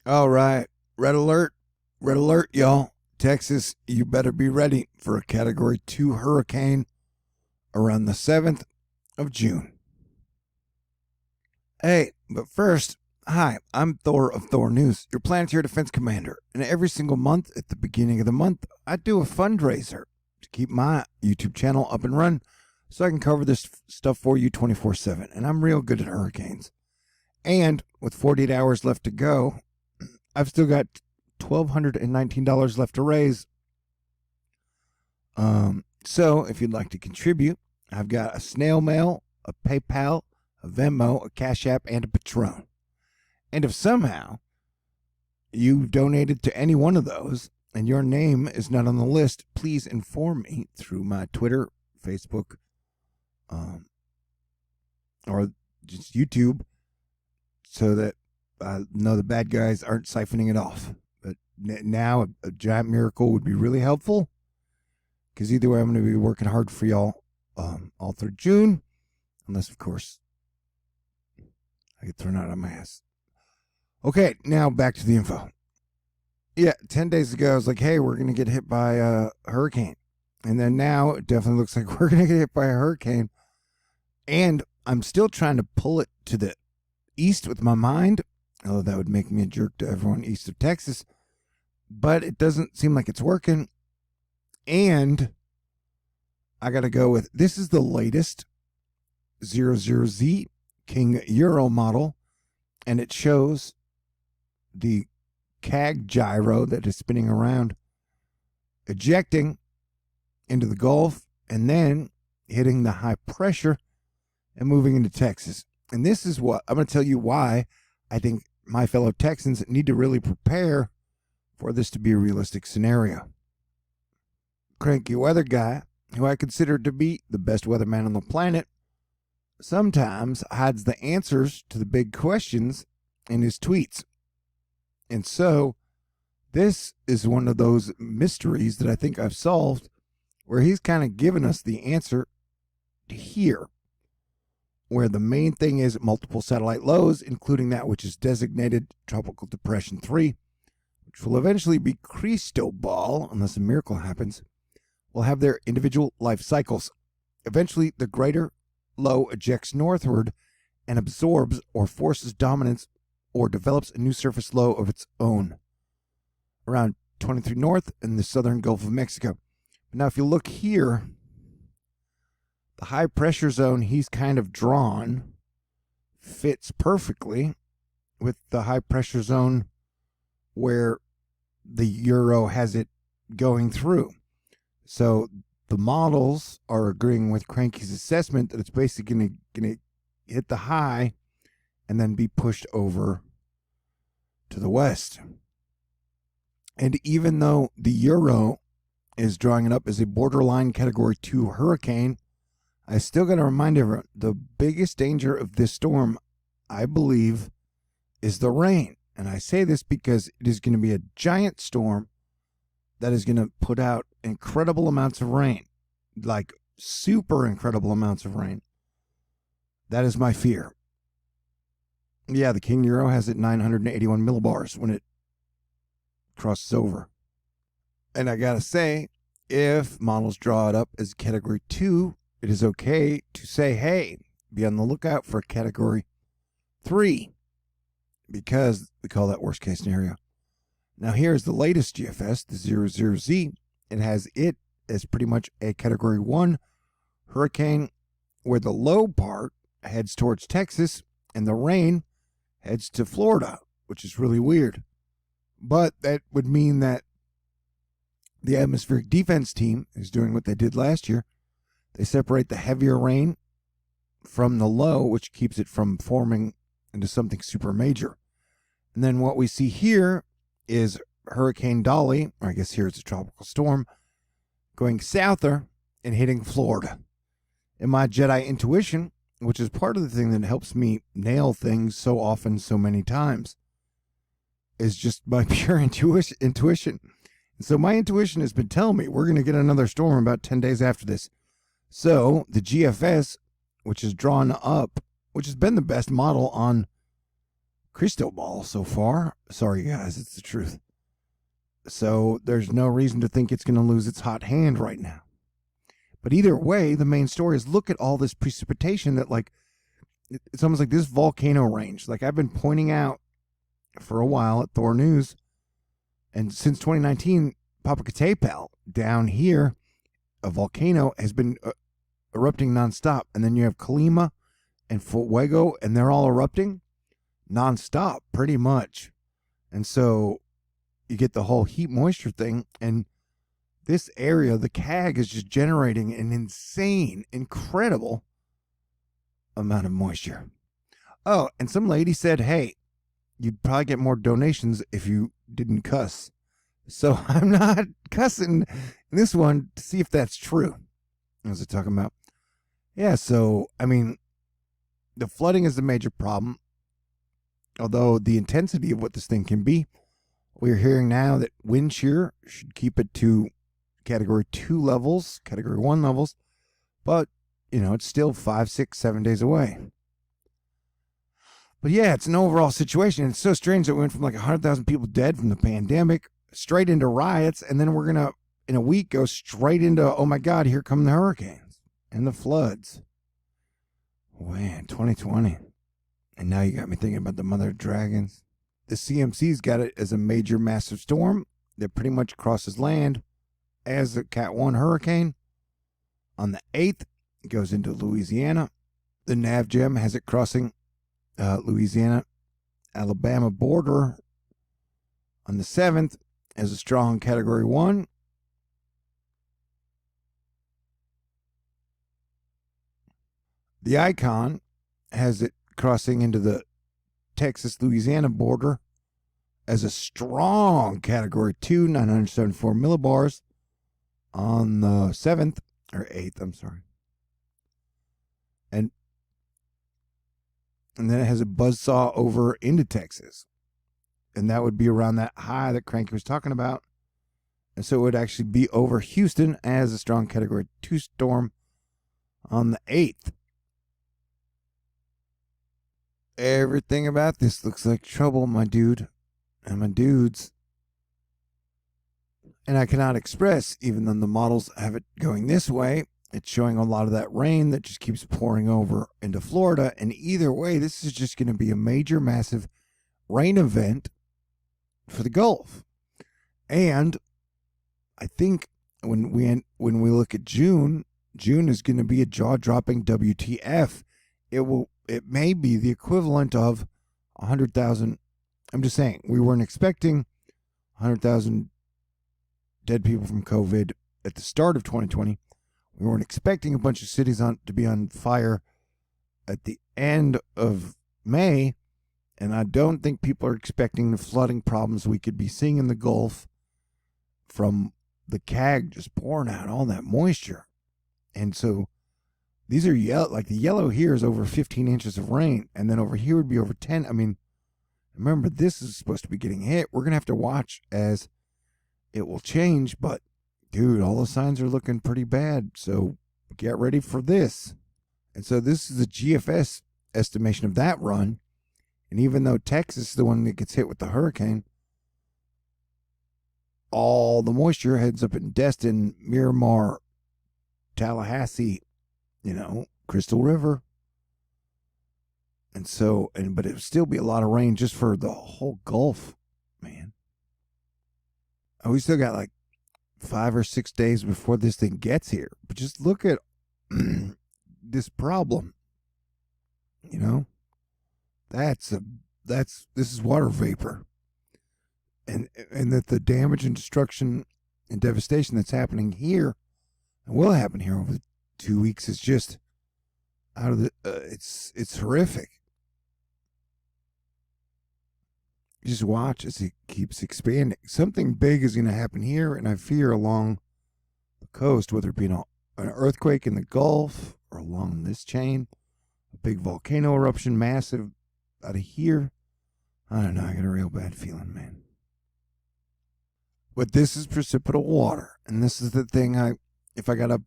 All right. Red alert. Red alert, y'all. Texas, you better be ready for a Category 2 hurricane around the 7th of June. Hey, but first, hi, I'm Thor of THORnews, your planetary defense commander. And every single month, at the beginning of the month, I do a fundraiser to keep my YouTube channel up and running so I can cover this stuff for you 24/7. And I'm real good at hurricanes. And with 48 hours left to go, I've still got $1,219 left to raise. So if you'd like to contribute, I've got a snail mail, a PayPal, a Venmo, a CashApp, and a Patron. And if somehow you donated to any one of those and your name is not on the list, please inform me through my Twitter, Facebook, or just YouTube, so that I know the bad guys aren't siphoning it off. But now a giant miracle would be really helpful, because either way I'm going to be working hard for y'all all through June, unless of course I get thrown out of my ass. Okay, now back to the info. Yeah, 10 days ago I was like, hey, we're going to get hit by a hurricane. And then now it definitely looks like we're going to get hit by a hurricane. And I'm still trying to pull it to the east with my mind, although that would make me a jerk to everyone east of Texas. But it doesn't seem like it's working. And I got to go with, this is the latest 00Z King Euro model, and it shows the CAG gyro that is spinning around, ejecting into the Gulf, and then hitting the high pressure and moving into Texas. And this is what I'm going to tell you why I think my fellow Texans need to really prepare for this to be a realistic scenario. Cranky weather guy, who I consider to be the best weatherman on the planet, sometimes hides the answers to the big questions in his tweets. And so this is one of those mysteries that I think I've solved, where he's kind of given us the answer here, where the main thing is multiple satellite lows, including that which is designated Tropical Depression 3, which will eventually be Cristobal, unless a miracle happens, will have their individual life cycles. Eventually, the greater low ejects northward and absorbs or forces dominance or develops a new surface low of its own around 23 north in the southern Gulf of Mexico. Now, if you look here, the high pressure zone he's kind of drawn fits perfectly with the high pressure zone where the Euro has it going through. So the models are agreeing with Cranky's assessment that it's basically going to hit the high and then be pushed over to the west. And even though the Euro is drawing it up as a borderline Category 2 hurricane, I still got to remind everyone, the biggest danger of this storm, I believe, is the rain. And I say this because it is going to be a giant storm that is going to put out incredible amounts of rain, like super incredible amounts of rain. That is my fear. Yeah, the King Euro has it 981 millibars when it crosses over. And I got to say, if models draw it up as Category 2, it is okay to say, hey, be on the lookout for Category 3, because we call that worst case scenario. Now here's the latest GFS, the 00Z. It has it as pretty much a Category 1 hurricane, where the low part heads towards Texas and the rain heads to Florida, which is really weird. But that would mean that the atmospheric defense team is doing what they did last year. They separate the heavier rain from the low, which keeps it from forming into something super major. And then what we see here is Hurricane Dolly, or I guess here it's a tropical storm, going souther and hitting Florida. And my Jedi intuition, which is part of the thing that helps me nail things so often, so many times, is just my pure intuition. And so my intuition has been telling me we're going to get another storm about 10 days after this. So the GFS, which is drawn up, which has been the best model on crystal ball so far. Sorry, guys, it's the truth. So there's no reason to think it's going to lose its hot hand right now. But either way, the main story is look at all this precipitation that, like, it's almost like this volcano range. Like I've been pointing out for a while at THORnews, and since 2019, Popocatépetl down here, a volcano has been erupting nonstop. And then you have Colima and Fuego, and they're all erupting nonstop pretty much. And so you get the whole heat moisture thing, and this area, the CAG, is just generating an insane, incredible amount of moisture. Oh, and some lady said, hey, you'd probably get more donations if you didn't cuss. So I'm not cussing in this one to see if that's true. What was I talking about? Yeah, so, I mean, the flooding is the major problem. Although the intensity of what this thing can be, we're hearing now that wind shear should keep it to Category 2 levels, Category 1 levels. But, you know, it's still 5, 6, 7 days away. But yeah, it's an overall situation. It's so strange that we went from like 100,000 people dead from the pandemic straight into riots. And then we're going to, in a week, go straight into, oh my God, here come the hurricanes and the floods. Man, 2020. And now you got me thinking about the mother of dragons. The CMC's got it as a major massive storm that pretty much crosses land as a Cat 1 hurricane. On the 8th, it goes into Louisiana. The NavGem has it crossing Louisiana-Alabama border. On the 7th, as a strong Category 1. The Icon has it crossing into the Texas-Louisiana border as a strong Category 2, 974 millibars on the 7th, or 8th, I'm sorry. And then it has a buzzsaw over into Texas. And that would be around that high that Cranky was talking about. And so it would actually be over Houston as a strong Category 2 storm on the 8th. Everything about this looks like trouble, my dude and my dudes. And I cannot express, even though the models have it going this way, it's showing a lot of that rain that just keeps pouring over into Florida. And either way, this is just going to be a major, massive rain event for the Gulf. And I think when we look at June is going to be a jaw-dropping WTF. It may be the equivalent of 100,000. I'm just saying, we weren't expecting 100,000 dead people from COVID at the start of 2020. We weren't expecting a bunch of cities to be on fire at the end of May. And I don't think people are expecting the flooding problems we could be seeing in the Gulf from the CAG just pouring out all that moisture. And so these are yellow, like the yellow here is over 15 inches of rain. And then over here would be over 10. I mean, remember, this is supposed to be getting hit. We're going to have to watch as it will change. But, dude, all the signs are looking pretty bad. So get ready for this. And so this is the GFS estimation of that run. And even though Texas is the one that gets hit with the hurricane, all the moisture heads up in Destin, Miramar, Tallahassee, Crystal River. And so, but it would still be a lot of rain just for the whole Gulf, man. And we still got like 5 or 6 days before this thing gets here. But just look at this problem. This is water vapor. And that the damage and destruction and devastation that's happening here and will happen here over 2 weeks is just out of the it's horrific. You just watch as it keeps expanding. Something big is going to happen here, and I fear along the coast, whether it be an earthquake in the Gulf or along this chain, a big volcano eruption, massive out of here. I don't know. I got a real bad feeling, man. But this is precipitable water, and this is the thing. If I gotta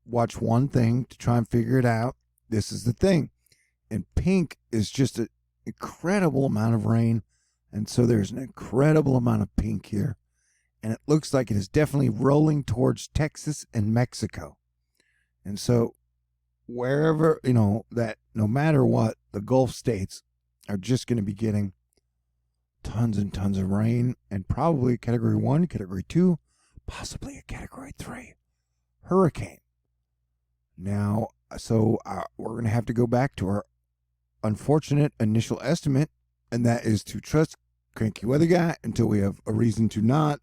watch one thing to try and figure it out, this is the thing. And pink is just incredible amount of rain. And so there's an incredible amount of pink here. And it looks like it is definitely rolling towards Texas and Mexico. And so wherever, that no matter what, the Gulf states are just going to be getting tons and tons of rain, and probably a Category 1, Category 2, possibly a Category 3 hurricane. Now, so we're going to have to go back to our unfortunate initial estimate, and that is to trust Cranky Weather Guy until we have a reason to not,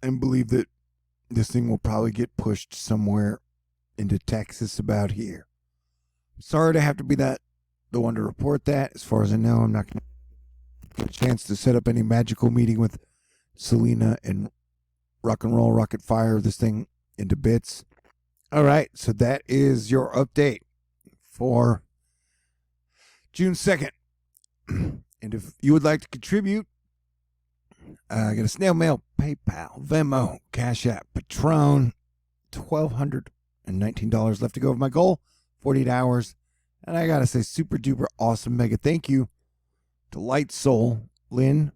and believe that this thing will probably get pushed somewhere into Texas about here. Sorry to have to be the one to report that. As far as I know, I'm not going to get a chance to set up any magical meeting with Selena and rock and roll, rocket fire this thing into bits. All right, so that is your update for June 2nd. And if you would like to contribute, I got a snail mail, PayPal, Venmo, Cash App, Patron, $1,219 left to go of my goal, 48 hours. And I got to say, super duper awesome mega thank you to Light Soul, Lynn,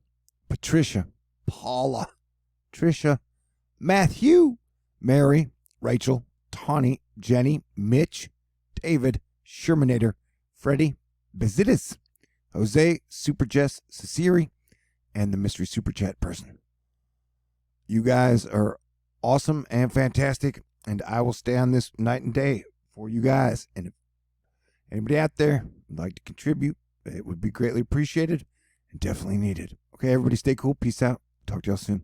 Patricia, Paula, Trisha, Matthew, Mary, Rachel, Tawny, Jenny, Mitch, David, Shermanator, Freddie, Bezitis, Jose, Super Jess, Ceciri, and the mystery super chat person. You guys are awesome and fantastic, and I will stay on this night and day for you guys. And if anybody out there would like to contribute, it would be greatly appreciated and definitely needed. Okay, everybody stay cool. Peace out. Talk to y'all soon.